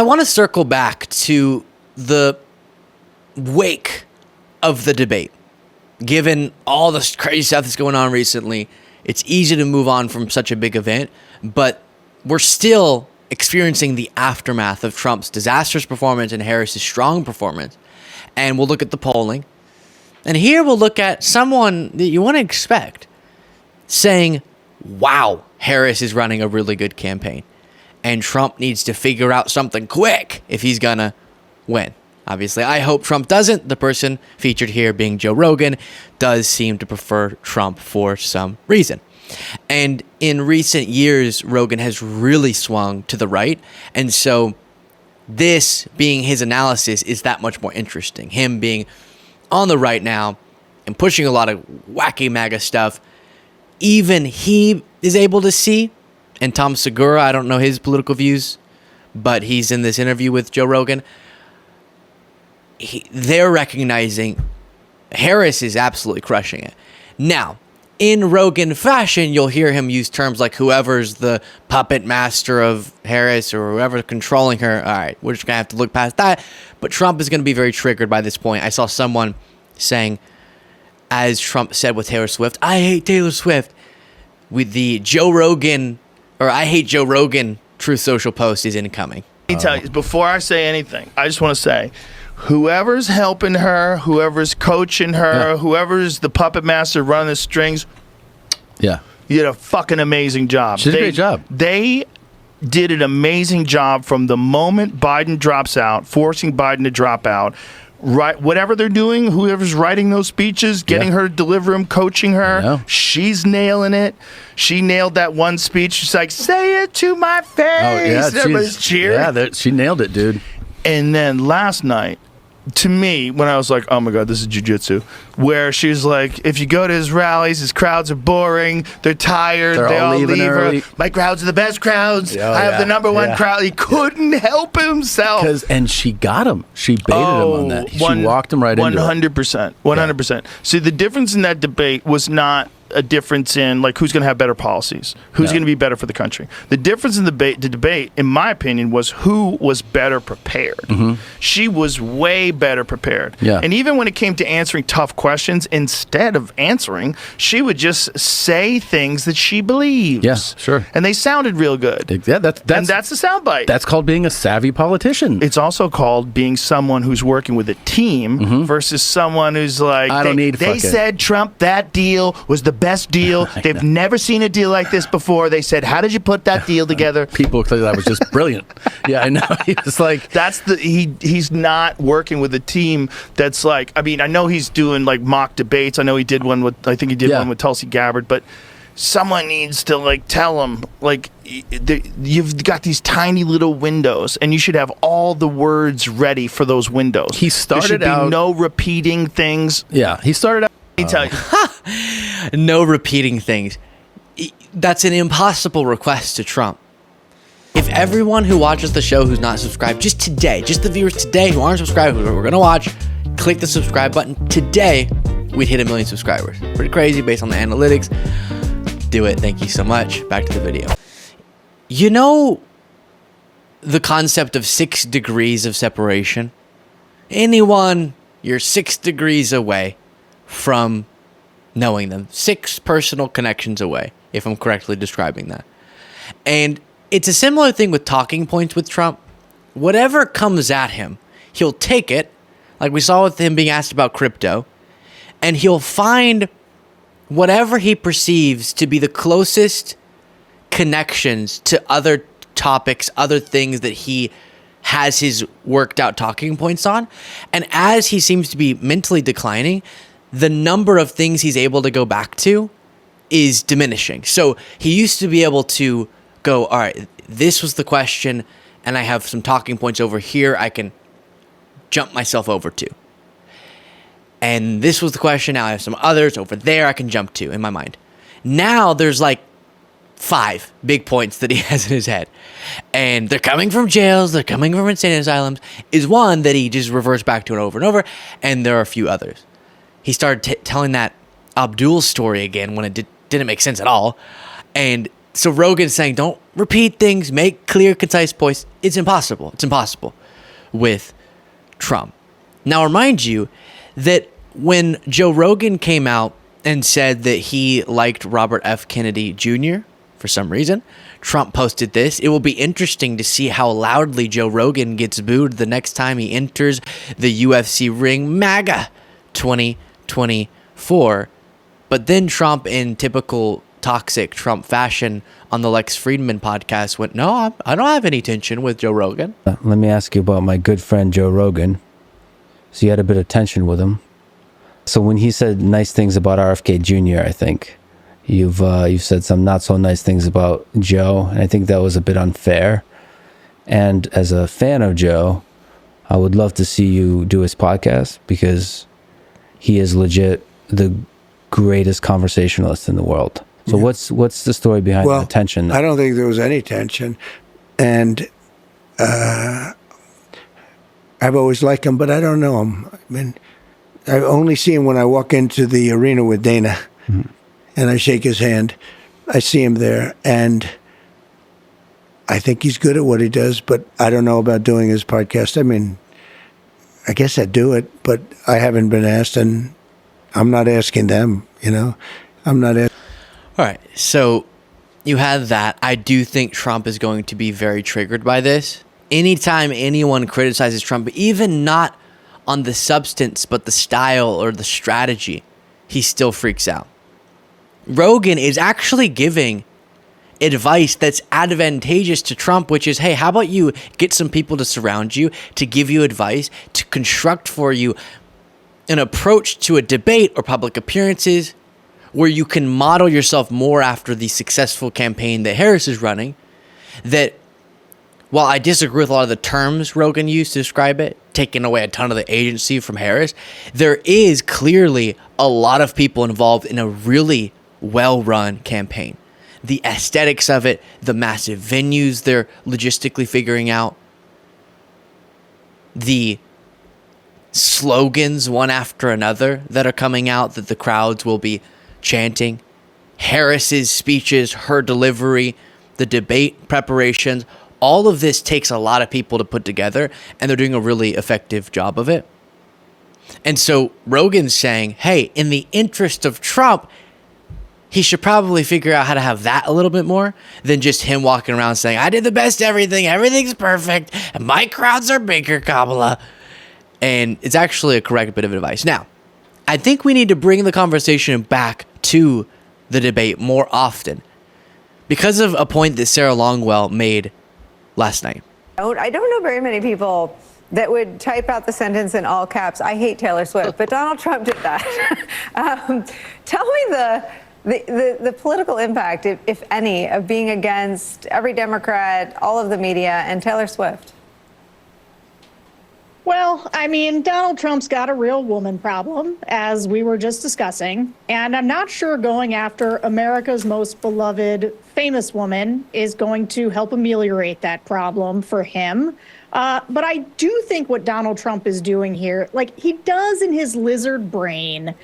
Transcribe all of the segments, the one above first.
I want to circle back to the wake of the debate. Given all this crazy stuff that's going on recently, it's easy to move on from such a big event, but we're still experiencing the aftermath of Trump's disastrous performance and Harris's strong performance. And we'll look at the polling. And here we'll look at someone that you want to expect saying, wow, Harris is running a really good campaign. And Trump needs to figure out something quick if he's going to win. Obviously, I hope Trump doesn't. The person featured here being Joe Rogan does seem to prefer Trump for some reason. And in recent years, Rogan has really swung to the right. And so this being his analysis is that much more interesting. Him being on the right now and pushing a lot of wacky MAGA stuff, even he is able to see. And Tom Segura, I don't know his political views, but he's in this interview with Joe Rogan. They're recognizing Harris is absolutely crushing it. Now, in Rogan fashion, you'll hear him use terms like whoever's the puppet master of Harris or whoever's controlling her. All right, we're just going to have to look past that. But Trump is going to be very triggered by this point. I saw someone saying, as Trump said with Taylor Swift, I hate Taylor Swift, with the Joe Rogan, or I hate Joe Rogan Truth Social post is incoming. Let me tell you, before I say anything, I just want to say, whoever's helping her, whoever's coaching her, whoever's the puppet master running the strings, you did a fucking amazing job. She did a great job. They did an amazing job from the moment Biden drops out, forcing Biden to drop out. Right, whatever they're doing, whoever's writing those speeches, getting her to deliver them, coaching her, she's nailing it. She nailed that one speech. She's like, "Say it to my face." Oh yeah, everybody's cheering. Yeah, she nailed it, dude. And then last night, to me, when I was like, oh my God, this is jujitsu, where she's like, if you go to his rallies, his crowds are boring, they're tired, they all leave early. My crowds are the best crowds. I have the number one crowd. He couldn't help himself. And she got him. She baited him on that. She walked him right into it. 100%. 100%. See, the difference in that debate was not a difference in like who's going to have better policies, who's going to be better for the country. The difference in the debate, in my opinion, was who was better prepared. She was way better prepared. And even when it came to answering tough questions, instead of answering, she would just say things that she believes. Yeah, sure. And they sounded real good. Yeah, that's the soundbite. That's called being a savvy politician. It's also called being someone who's working with a team versus someone who's like, they said Trump, that deal was the best deal. They've never seen a deal like this before. They said, how did you put that deal together? People thought that was just brilliant. Yeah, I know. He was like, he's not working with a team that's like, I mean, I know he's doing like mock debates. I know he did one with, I think he did one with Tulsi Gabbard, but someone needs to like tell him, like, you've got these tiny little windows and you should have all the words ready for those windows. He started there should be no repeating things. Yeah, he started out. Tell you. No repeating things. That's an impossible request to Trump. If everyone who watches the show who's not subscribed, just today, just the viewers today who aren't subscribed, who we're going to watch, click the subscribe button today, we'd hit 1 million subscribers. Pretty crazy based on the analytics. Do it. Thank you so much. Back to the video. You know the concept of 6 degrees of separation? Anyone, you're 6 degrees away from knowing them. 6 personal connections away, if I'm correctly describing that. And it's a similar thing with talking points with Trump. Whatever comes at him, he'll take it, like we saw with him being asked about crypto, and he'll find whatever he perceives to be the closest connections to other topics, other things that he has his worked out talking points on. And as he seems to be mentally declining, the number of things he's able to go back to is diminishing. So he used to be able to go, all right, this was the question, and I have some talking points over here I can jump myself over to. And this was the question, now I have some others over there I can jump to in my mind. Now there's like 5 big points that he has in his head. And they're coming from jails, they're coming from insane asylums, is one that he just reverts back to it over and over, and there are a few others. He started telling that Abdul story again when it didn't make sense at all. And So Rogan's saying, don't repeat things, make clear, concise points. It's impossible. It's impossible with Trump. Now, remind you that when Joe Rogan came out and said that he liked Robert F. Kennedy Jr. for some reason, Trump posted this. It will be interesting to see how loudly Joe Rogan gets booed the next time he enters the UFC ring, MAGA 2024. But then Trump, in typical toxic Trump fashion, on the Lex Friedman podcast went, no, I don't have any tension with Joe Rogan. Let me ask you about my good friend Joe Rogan. So you had a bit of tension with him. So when he said nice things about RFK Jr., I think you've said some not so nice things about Joe, and I think that was a bit unfair. And as a fan of Joe, I would love to see you do his podcast, because he is legit the greatest conversationalist in the world. So what's the story behind the tension? I don't think there was any tension, and I've always liked him, but I don't know him. I mean, I only see him when I walk into the arena with Dana, and I shake his hand. I see him there, and I think he's good at what he does, but I don't know about doing his podcast. I mean, I guess I'd do it, but I haven't been asked, and I'm not asking them, I'm not asking. All right, so you had that. I do think Trump is going to be very triggered by this. Anytime anyone criticizes Trump, even not on the substance, but the style or the strategy, he still freaks out. Rogan is actually giving advice that's advantageous to Trump, which is, hey, how about you get some people to surround you, to give you advice, to construct for you an approach to a debate or public appearances where you can model yourself more after the successful campaign that Harris is running. That while I disagree with a lot of the terms Rogan used to describe it, taking away a ton of the agency from Harris, there is clearly a lot of people involved in a really well-run campaign. The aesthetics of it, the massive venues they're logistically figuring out, the slogans one after another that are coming out that the crowds will be chanting, Harris's speeches, her delivery, the debate preparations, all of this takes a lot of people to put together, and they're doing a really effective job of it. And so Rogan's saying, hey, in the interest of Trump, he should probably figure out how to have that a little bit more than just him walking around saying, I did the best everything, everything's perfect, and my crowds are bigger, Kamala. And it's actually a correct bit of advice. Now, I think we need to bring the conversation back to the debate more often because of a point that Sarah Longwell made last night. I don't know very many people that would type out the sentence in all caps, I hate Taylor Swift, but Donald Trump did that. Tell me the political impact, if any, of being against every Democrat, all of the media, and Taylor Swift. Well, I mean, Donald Trump's got a real woman problem, as we were just discussing, and I'm not sure going after America's most beloved famous woman is going to help ameliorate that problem for him. But I do think what Donald Trump is doing here, like he does in his lizard brain,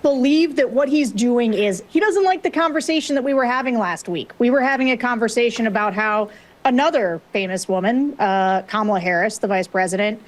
believe that what he's doing is, he doesn't like the conversation that we were having last week. We were having a conversation about how another famous woman, Kamala Harris, the vice president,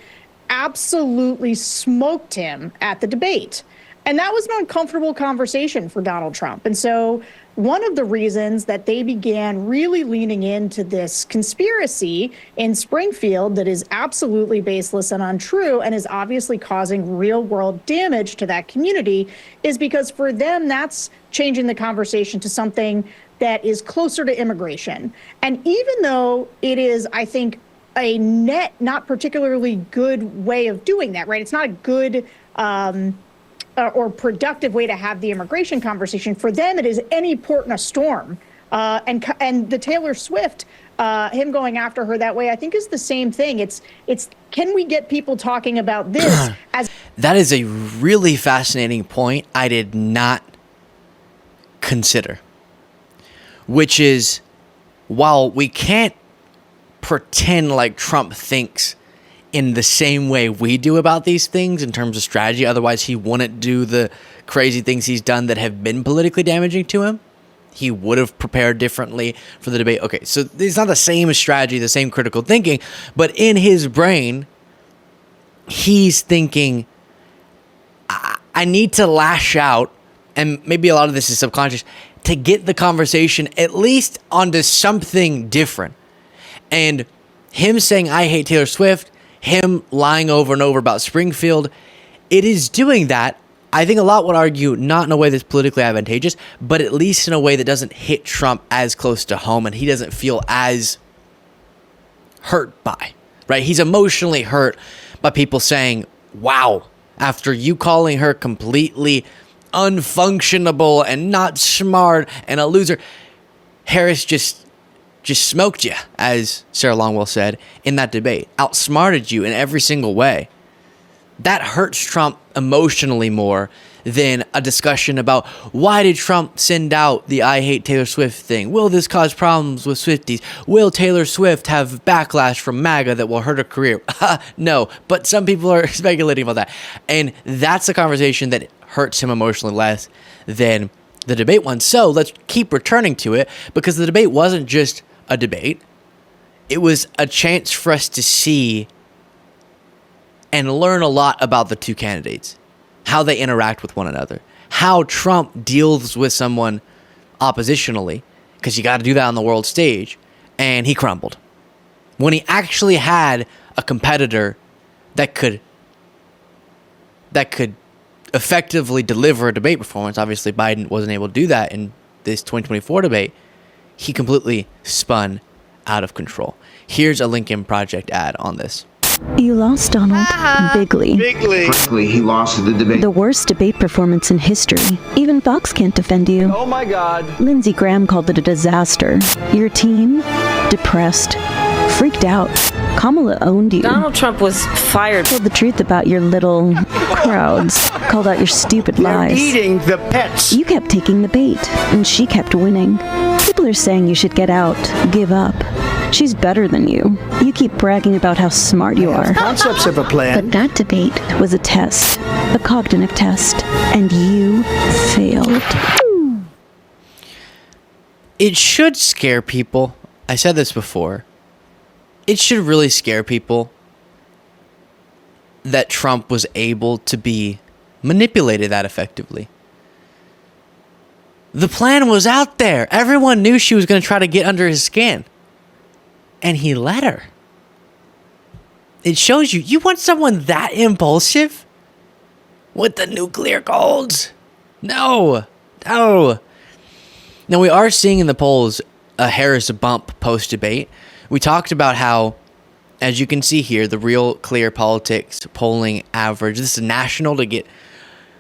absolutely smoked him at the debate. And that was an uncomfortable conversation for Donald Trump. And so one of the reasons that they began really leaning into this conspiracy in Springfield that is absolutely baseless and untrue and is obviously causing real world damage to that community is because for them, that's changing the conversation to something that is closer to immigration. And even though it is, I think, a net, not particularly good way of doing that, right? It's not a good or productive way to have the immigration conversation. For them, it is any port in a storm. And the Taylor Swift, him going after her that way, I think is the same thing. It's can we get people talking about this as... That is a really fascinating point I did not consider. Which is, while we can't pretend like Trump thinks in the same way we do about these things in terms of strategy, otherwise he wouldn't do the crazy things he's done that have been politically damaging to him. he would have prepared differently for the debate. Okay, so it's not the same strategy, the same critical thinking, but in his brain, he's thinking, I need to lash out, and maybe a lot of this is subconscious, to get the conversation at least onto something different. And him saying, I hate Taylor Swift, him lying over and over about Springfield, it is doing that. I think a lot would argue not in a way that's politically advantageous, but at least in a way that doesn't hit Trump as close to home and he doesn't feel as hurt by, right? He's emotionally hurt by people saying, wow, after you calling her completely unfunctionable and not smart and a loser, Harris just smoked you, as Sarah Longwell said in that debate, outsmarted you in every single way. That hurts Trump emotionally more than a discussion about why did Trump send out the I hate Taylor Swift thing? Will this cause problems with Swifties? Will Taylor Swift have backlash from MAGA that will hurt her career? No, but some people are speculating about that. And that's a conversation that hurts him emotionally less than the debate one. So let's keep returning to it, because the debate wasn't just a debate. It was a chance for us to see and learn a lot about the two candidates, how they interact with one another, how Trump deals with someone oppositionally, because you got to do that on the world stage, and he crumbled. When he actually had a competitor that could effectively deliver a debate performance, obviously Biden wasn't able to do that in this 2024 debate, he completely spun out of control. Here's a Lincoln Project ad on this. You lost, Donald. Bigly. Frankly, he lost the debate. The worst debate performance in history. Even Fox can't defend you. Oh my God. Lindsey Graham called it a disaster. Your team? Depressed. Freaked out. Kamala owned you. Donald Trump was fired. Told the truth about your little crowds. Called out your stupid lies. Eating the pets. You kept taking the bait, and she kept winning. People are saying you should get out, give up. She's better than you. You keep bragging about how smart you are. Concepts of a plan. But that debate was a test, a cognitive test, and you failed. It should scare people. I said this before. It should really scare people that Trump was able to be manipulated that effectively. The plan was out there. Everyone knew she was going to try to get under his skin. And he let her. It shows you want someone that impulsive? With the nuclear colds? No. Now we are seeing in the polls a Harris bump post-debate. We talked about how, as you can see here, the Real Clear Politics polling average, this is national to get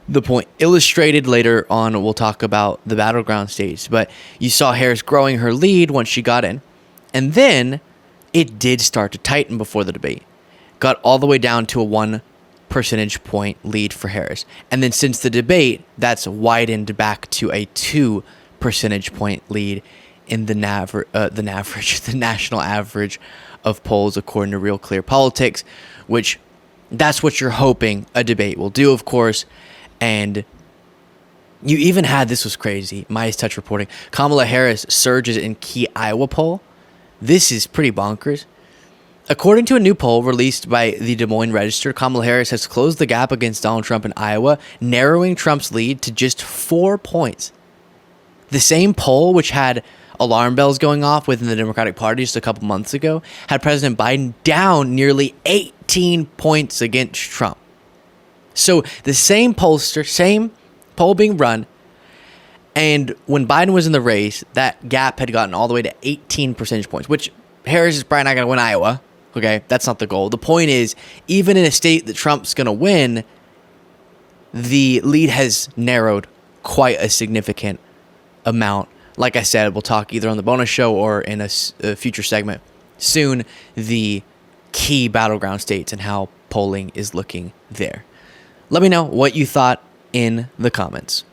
the point illustrated. Later on, we'll talk about the battleground states. But you saw Harris growing her lead once she got in. And then it did start to tighten before the debate. Got all the way down to a 1 percentage point lead for Harris. And then since the debate, that's widened back to a 2 percentage point lead in the national average of polls, according to Real Clear Politics, which that's what you're hoping a debate will do, of course. And you even had, this was crazy, Midas Touch reporting, Kamala Harris surges in key Iowa poll. This is pretty bonkers. According to a new poll released by the Des Moines Register, Kamala Harris has closed the gap against Donald Trump in Iowa, narrowing Trump's lead to just 4 points. The same poll, which had alarm bells going off within the Democratic Party just a couple months ago, had President Biden down nearly 18 points against Trump. So the same pollster, same poll being run, and when Biden was in the race, that gap had gotten all the way to 18 percentage points, which Harris is probably not going to win Iowa. Okay, that's not the goal. The point is, even in a state that Trump's going to win, the lead has narrowed quite a significant amount. Like I said, we'll talk either on the bonus show or in a future segment soon, the key battleground states and how polling is looking there. Let me know what you thought in the comments.